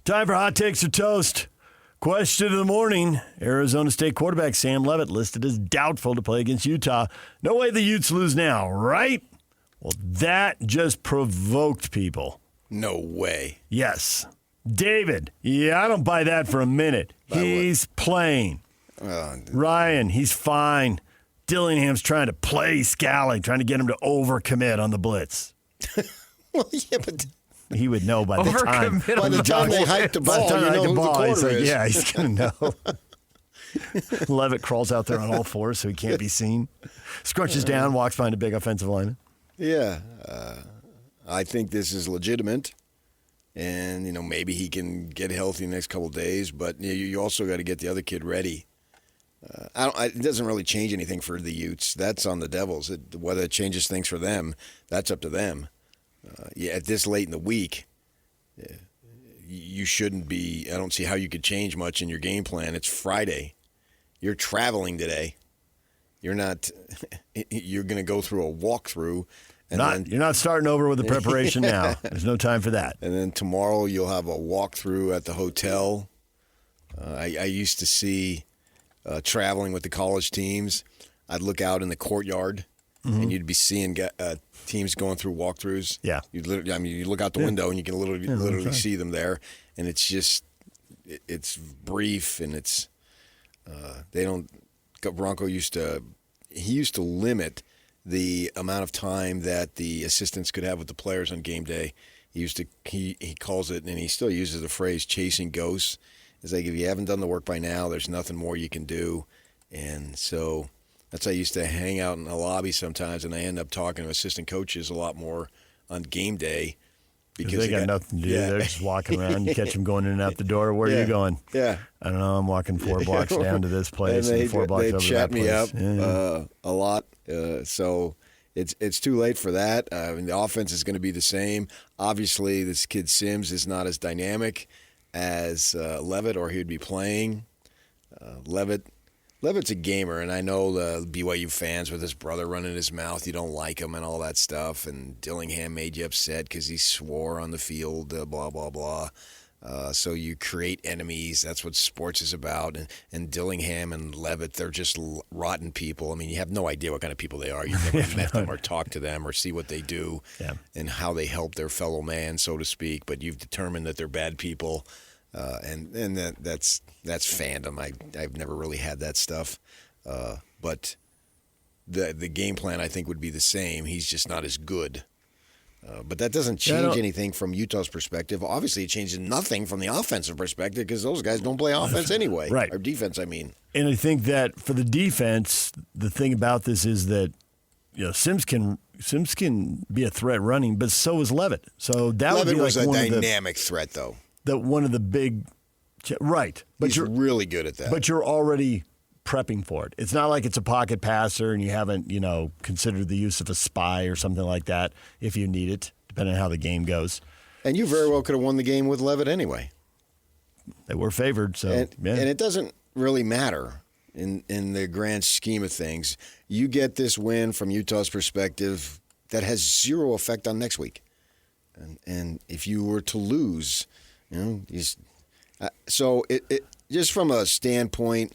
Time for Hot Takes or Toast. Question of the morning. Arizona State quarterback Sam Leavitt listed as doubtful to play against Utah. No way the Utes lose now, right? Well, that just provoked people. No way. Yes. David, I don't buy that for a minute. He's playing. Ryan, he's fine. Dillingham's trying to play Scally, trying to get him to overcommit on the blitz. Well, yeah, but he would know by the time. By the time they hike the ball, you know who the quarter is. Yeah, he's going to know. Leavitt crawls out there on all fours so he can't be seen. Scrunches down, walks behind a big offensive lineman. Yeah. I think this is legitimate. And, maybe he can get healthy in the next couple of days. But you also got to get the other kid ready. It doesn't really change anything for the Utes. That's on the Devils. Whether it changes things for them, that's up to them. At this late in the week, you shouldn't be. I don't see how you could change much in your game plan. It's Friday. You're traveling today. You're not. You're going to go through a walkthrough. You're not starting over with the preparation now. There's no time for that. And then tomorrow you'll have a walkthrough at the hotel. I used to see traveling with the college teams. I'd look out in the courtyard, and you'd be seeing teams going through walkthroughs. Yeah. You look out the window and you can literally see them there, and it's just it's brief and it's they don't. Bronco used to limit the amount of time that the assistants could have with the players on game day. He calls it, and he still uses the phrase "chasing ghosts." It's like if you haven't done the work by now, there's nothing more you can do, and so. That's how I used to hang out in the lobby sometimes, and I end up talking to assistant coaches a lot more on game day. Because they got nothing to do. They're just walking around. You catch them going in and out the door. Where are you going? Yeah. I don't know. I'm walking 4 blocks down to this place and 4 blocks over to that place. They chat me up a lot. So it's too late for that. The offense is going to be the same. Obviously, this kid Sims is not as dynamic as Leavitt, or he'd be playing. Leavitt's a gamer, and I know the BYU fans with his brother running his mouth, you don't like him and all that stuff, and Dillingham made you upset because he swore on the field, blah, blah, blah. So you create enemies. That's what sports is about. And Dillingham and Leavitt, they're just rotten people. I mean, you have no idea what kind of people they are. You've never met them or talked to them or see what they do and how they help their fellow man, so to speak. But you've determined that they're bad people. And that's fandom. I've never really had that stuff, but the game plan I think would be the same. He's just not as good, but that doesn't change anything from Utah's perspective. Obviously, it changes nothing from the offensive perspective because those guys don't play offense anyway, right? Or defense, I mean. And I think that for the defense, the thing about this is that Sims can be a threat running, but so is Leavitt. So that Leavitt would be was like a dynamic threat, though. One of the big, right? But he's really good at that. But you're already prepping for it. It's not like it's a pocket passer and you haven't, considered the use of a spy or something like that if you need it, depending on how the game goes. And you very well could have won the game with Leavitt anyway. They were favored, so and it doesn't really matter in the grand scheme of things. You get this win from Utah's perspective that has zero effect on next week, and if you were to lose. So it just from a standpoint,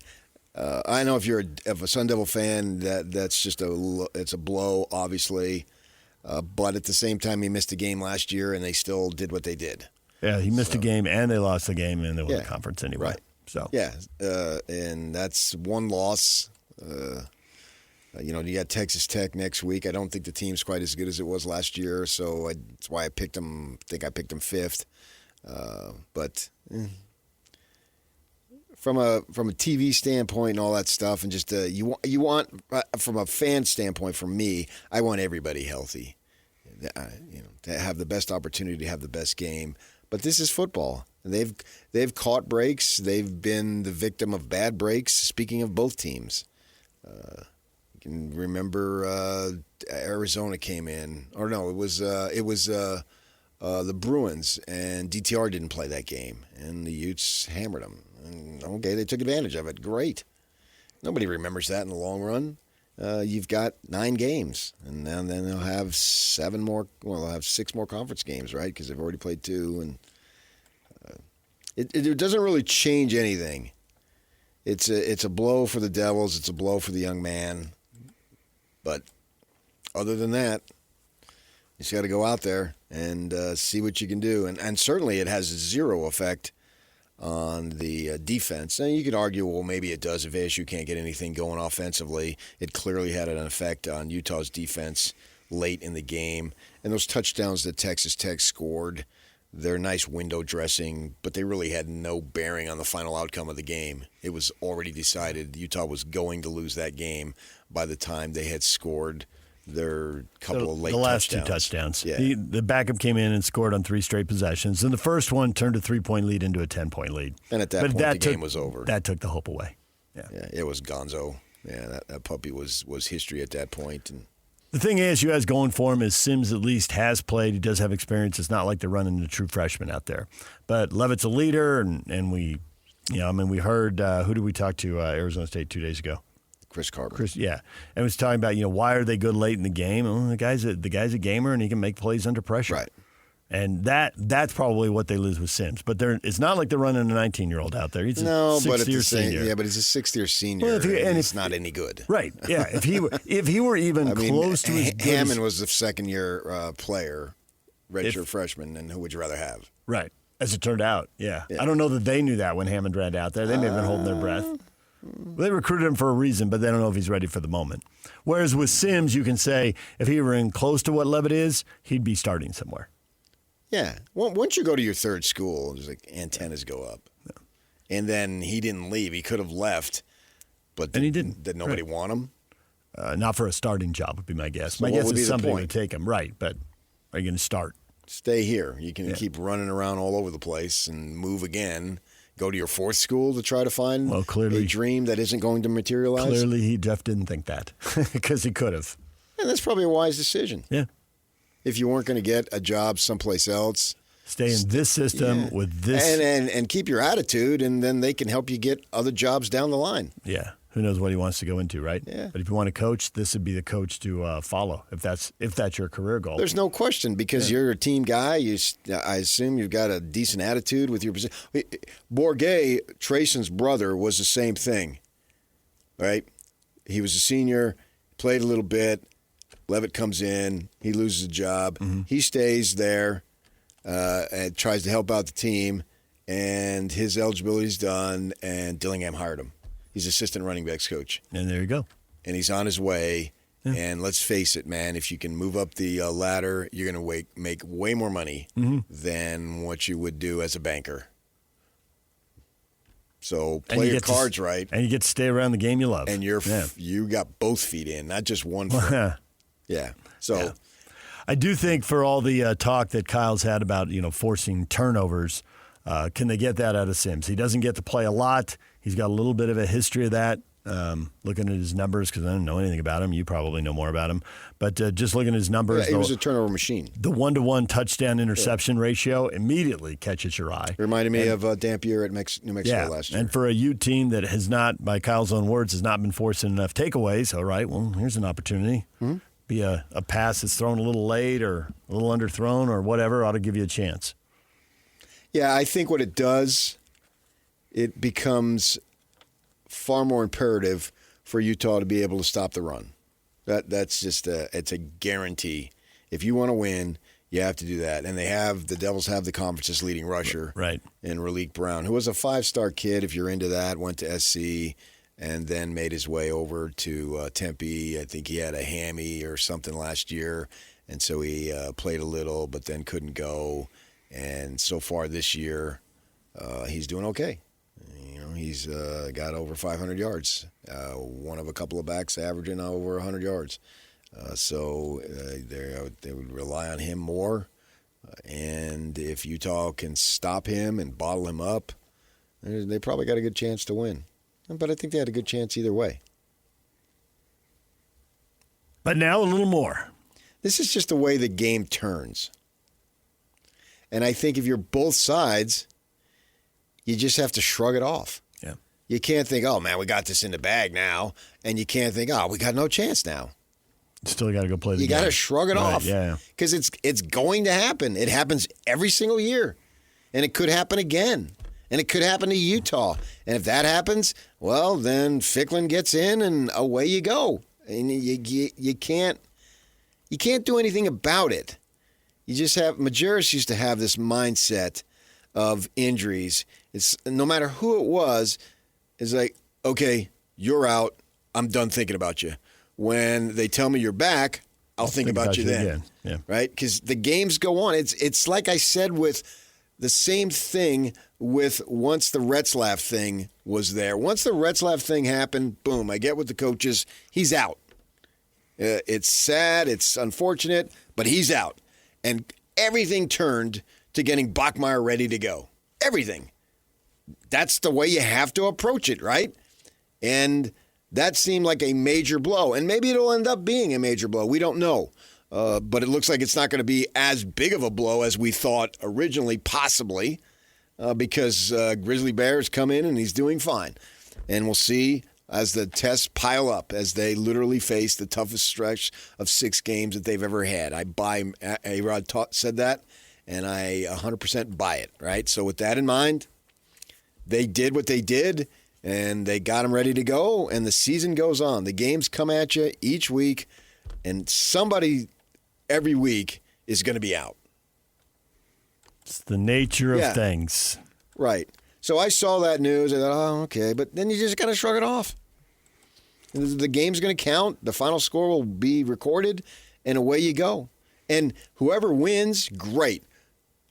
I know if you're a Sun Devil fan, that's just it's a blow, obviously. But at the same time, he missed a game last year, and they still did what they did. Yeah, he missed a game, and they lost the game, and they won the conference anyway. Right. So and that's one loss. You got Texas Tech next week. I don't think the team's quite as good as it was last year, so that's why I picked them. I think I picked them 5th. But from a TV standpoint and all that stuff, and just you want from a fan standpoint, from me, I want everybody healthy. To have the best opportunity to have the best game. But this is football. They've caught breaks. They've been the victim of bad breaks. Speaking of both teams, you can remember Arizona came in, or no, it was the Bruins, and DTR didn't play that game, and the Utes hammered them. And okay, they took advantage of it. Great. Nobody remembers that in the long run. You've got 9 games, and then they'll have 7 more. Well, they'll have 6 more conference games, right? Because they've already played 2, and It doesn't really change anything. It's a blow for the Devils. It's a blow for the young man. But other than that, you just got to go out there and see what you can do. And certainly it has zero effect on the defense. And you could argue, well, maybe it does if ASU can't get anything going offensively. It clearly had an effect on Utah's defense late in the game. And those touchdowns that Texas Tech scored, they're nice window dressing, but they really had no bearing on the final outcome of the game. It was already decided Utah was going to lose that game by the time they had scored their couple of late touchdowns. The last two touchdowns. Yeah. The backup came in and scored on 3 straight possessions, and the first one turned a 3-point lead into a 10-point lead. And at that point, the game was over. That took the hope away. Yeah, it was gonzo. Yeah, that puppy was history at that point. And the thing ASU has going for him is Sims at least has played. He does have experience. It's not like they're running a true freshman out there. But Leavitt's a leader, and we, we heard, who did we talk to Arizona State 2 days ago? Chris Carter. And was talking about, why are they good late in the game? Well, the guy's a gamer, and he can make plays under pressure. Right. And that's probably what they lose with Sims. But it's not like they're running a 19-year-old out there. He's a sixth-year senior. Yeah, but he's a sixth-year senior, and it's not any good. Right, yeah. If he were even close to his good Hammond was the second-year player, redshirt freshman, and who would you rather have? Right, as it turned out, yeah. I don't know that they knew that when Hammond ran out there. They may have been holding their breath. They recruited him for a reason, but they don't know if he's ready for the moment. Whereas with Sims, you can say if he were in close to what Leavitt is, he'd be starting somewhere. Yeah. Once you go to your third school, there's like antennas go up. Yeah. And then he didn't leave. He could have left, but he didn't. Did nobody want him? Not for a starting job would be my guess. So my guess is somebody point? would take him. Right, but are you going to start? Stay here. You can keep running around all over the place and move again. Go to your fourth school to try to find a dream that isn't going to materialize? Clearly, Jeff didn't think that because he could have. And that's probably a wise decision. Yeah. If you weren't going to get a job someplace else. Stay in this system with this. And keep your attitude, and then they can help you get other jobs down the line. Yeah. Who knows what he wants to go into, right? Yeah. But if you want to coach, this would be the coach to follow if that's your career goal. There's no question because you're a team guy. I assume you've got a decent attitude with your position. Bourget, Trayson's brother, was the same thing, right? He was a senior, played a little bit. Leavitt comes in. He loses a job. Mm-hmm. He stays there and tries to help out the team, and his eligibility's done, and Dillingham hired him. He's assistant running backs coach. And there you go. And he's on his way. Yeah. And let's face it, man, if you can move up the ladder, you're going to make way more money than what you would do as a banker. So play your cards right. And you get to stay around the game you love. And you got both feet in, not just one foot. Yeah. So I do think for all the talk that Kyle's had about, forcing turnovers, can they get that out of Sims? He doesn't get to play a lot. He's got a little bit of a history of that. Looking at his numbers, because I don't know anything about him. You probably know more about him. But just looking at his numbers. Yeah, he was a turnover machine. The 1-to-1 touchdown-interception ratio immediately catches your eye. Reminded me of Dampier at New Mexico last year. And for a Ute team that has not, by Kyle's own words, has not been forcing enough takeaways, all right, well, here's an opportunity. Mm-hmm. Be a pass that's thrown a little late or a little underthrown or whatever ought to give you a chance. Yeah, I think what it does, it becomes far more imperative for Utah to be able to stop the run. That's just it's a guarantee. If you want to win, you have to do that. And the Devils have the conference's leading rusher, right, in Raleek Brown, who was a 5-star kid, if you're into that, went to SC, and then made his way over to Tempe. I think he had a hammy or something last year, and so he played a little, but then couldn't go. And so far this year, he's doing okay. He's got over 500 yards. One of a couple of backs averaging over 100 yards. So they would rely on him more. And if Utah can stop him and bottle him up, they probably got a good chance to win. But I think they had a good chance either way. But now a little more. This is just the way the game turns. And I think if you're both sides, you just have to shrug it off. Yeah. You can't think, oh, man, we got this in the bag now. And you can't think, oh, we got no chance now. Still got to go play the game. You got to shrug it off. Yeah. Because it's going to happen. It happens every single year. And it could happen again. And it could happen to Utah. And if that happens, well, then Ficklin gets in and away you go. And you can't do anything about it. You just have, Majerus used to have this mindset of injuries. It's no matter who it was, it's like, okay, you're out. I'm done thinking about you. When they tell me you're back, I'll think about you then. Again. Yeah. Right? Because the games go on. It's like I said with the same thing with once the Retzlaff thing was there. Once the Retzlaff thing happened, boom, I get with the coaches, he's out. It's sad, it's unfortunate, but he's out. And everything turned to getting Bachmeier ready to go. Everything. That's the way you have to approach it, right? And that seemed like a major blow. And maybe it'll end up being a major blow. We don't know. But it looks like it's not going to be as big of a blow as we thought originally, possibly, because Grizzly Bears come in and he's doing fine. And we'll see as the tests pile up, as they literally face the toughest stretch of 6 games that they've ever had. I buy, A-Rod said that, and I 100% buy it, right? So with that in mind, they did what they did, and they got them ready to go, and the season goes on. The games come at you each week, and somebody every week is going to be out. It's the nature of things. Right. So I saw that news. I thought, oh, okay. But then you just got to shrug it off. The game's going to count. The final score will be recorded, and away you go. And whoever wins, great.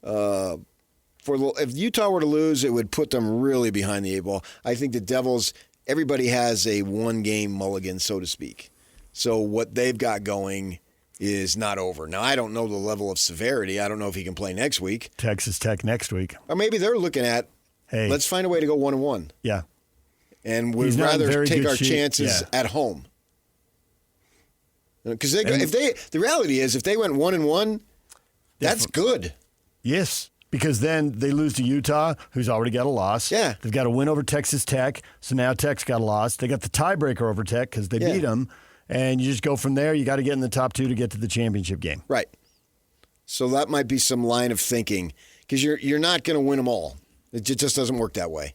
If Utah were to lose, it would put them really behind the 8 ball. I think the Devils, everybody has a one-game mulligan, so to speak. So what they've got going is not over. Now, I don't know the level of severity. I don't know if he can play next week. Texas Tech next week. Or maybe they're looking at, hey, let's find a way to go 1-1. Yeah. And we'd rather take our chances at home. Because the reality is, if they went 1-1, that's good. Yes, because then they lose to Utah, who's already got a loss. Yeah. They've got a win over Texas Tech, so now Tech's got a loss. They got the tiebreaker over Tech because they beat them. And you just go from there. You got to get in the top 2 to get to the championship game. Right. So that might be some line of thinking, because you're not going to win them all. It just doesn't work that way.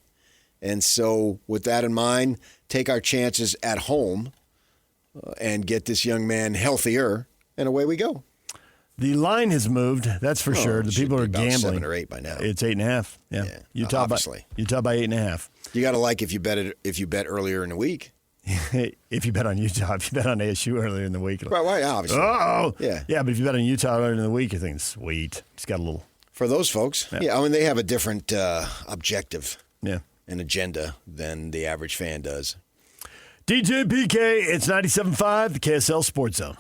And so with that in mind, take our chances at home and get this young man healthier, and away we go. The line has moved, that's for sure. The people are gambling. 7 or 8 by now. It's 8.5. Yeah. Utah obviously. Utah by 8.5. You got to like if you bet earlier in the week. If you bet on Utah, if you bet on ASU earlier in the week. Right, obviously. Oh! Yeah. Yeah, but if you bet on Utah earlier in the week, you're thinking, sweet. It's got a little. For those folks, I mean, they have a different objective and agenda than the average fan does. DJ PK, it's 97.5, the KSL Sports Zone.